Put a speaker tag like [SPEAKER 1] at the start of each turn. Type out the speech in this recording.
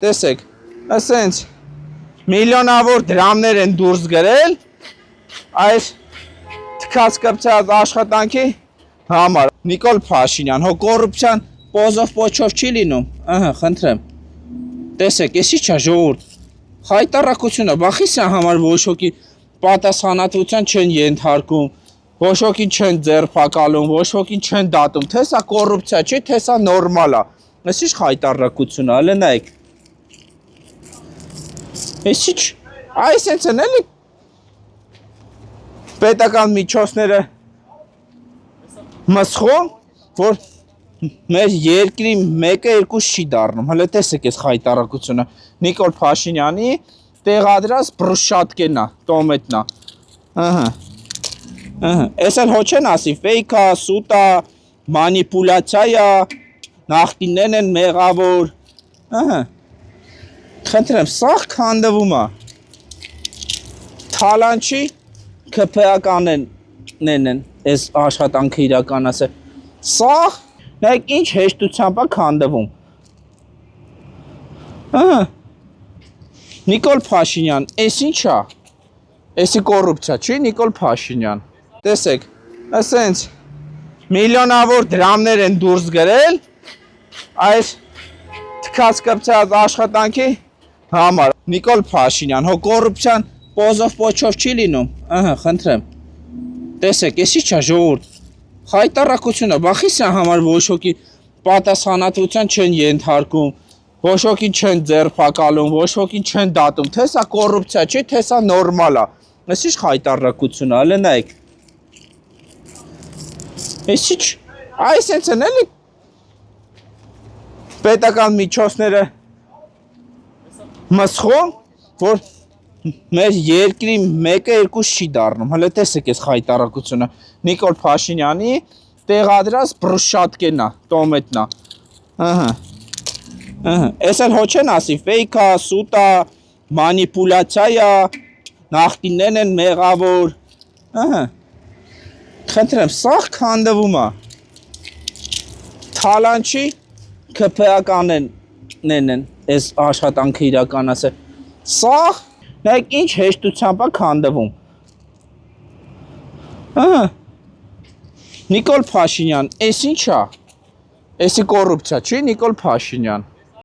[SPEAKER 1] Տեսեք, ասենց միլիոնավոր դրամներ են դուրս գրել այս թքած կպցած աշխատանքի համար։ Նիկոլ Փաշինյան, հո կոռուպցիան պոզով պոչով չի լինում։ Ահա, խնդրեմ։ Տեսեք, էսի չէ ժողովուրդ։ Հայտարարությունը բախիսյան համար ոչ ոքի պատասխանատվության չեն ենթարկում, ոչ ոքին չեն ձերբակալում, ոչ ոքին չեն դատում, թե սա կոռուպցիա չի, թե սա նորմալ է։ Էս ի՞նչ հայտարարություն է, հələ նայեք։ Էսի ինչ, այսենց են էլի պետական միջոցները մսխում, որ մեր երկրի մեկը երկուս չի դառնում։ Հələ տեսեք այս հայտարարությունը Նիկոլ Փաշինյանի տեղադրած բրուշատկենա, տոմետնա։ Ահա։ Այս էլ հո չեն ասի, ֆեյք է, սուտ է, մանիպուլյացիա է, նախկիններն են մեղավոր։ Ահա։ Խնդրեմ, սաղ քանդվում է։ Թալանչի ԿՓԱ-ականներն են այս աշխատանքը իրականացել։ Սաղ, նայեք ինչ հեշտությամբ է քանդվում։ Ահա։ Նիկոլ Փաշինյան, այս ինչ է։ Էսի կոռուպցիա չի, Նիկոլ Փաշինյան։ Տեսեք, ասենց միլիոնավոր դրամներ են դուրս գրել այս թքած կպցած աշխատանքի համար։ Նիկոլ Փաշինյան, հո կոռուպցիան պոզով պոչով չի լինում։ Ահա, խնդրեմ։ Տեսեք, էսի չէ ժողովուրդ։ Հայտարարությունը բախիսյան համար ոչ ոքի պատասխանատվության չեն ենթարկում, ոչ ոքին չեն ձերբակալում, ոչ ոքին չեն դատում, թե սա կոռուպցիա չի, թե սա նորմալ է։ Էս ի՞նչ հայտարարություն է, հələ նայեք։ Էս ի՞նչ, այսենց են էլի պետական միջոցները մսխում, որ մեր երկրի մեկը երկուս չի դառնում։ Հələ տեսեք այս հայտարարությունը Նիկոլ Փաշինյանի տեղադրած բրուշատկենա, տոմետնա։ Ահա։ Ահա, այս էլ հո չեն ասի, ֆեյք է, սուտ է, մանիպուլյացիա է, նախկիններն են մեղավոր։ Ահա։ Խնդրեմ, սաղ քանդվում է։ Թալանչի ԿՓԱ-ականներն են այս աշխատանքը իրականացել։ Սաղ, նայեք ինչ հեշտությամբ է քանդվում։ Ահա։ Նիկոլ Փաշինյան, այս ինչ է։ Էսի կոռուպցիա չի, Նիկոլ Փաշինյան։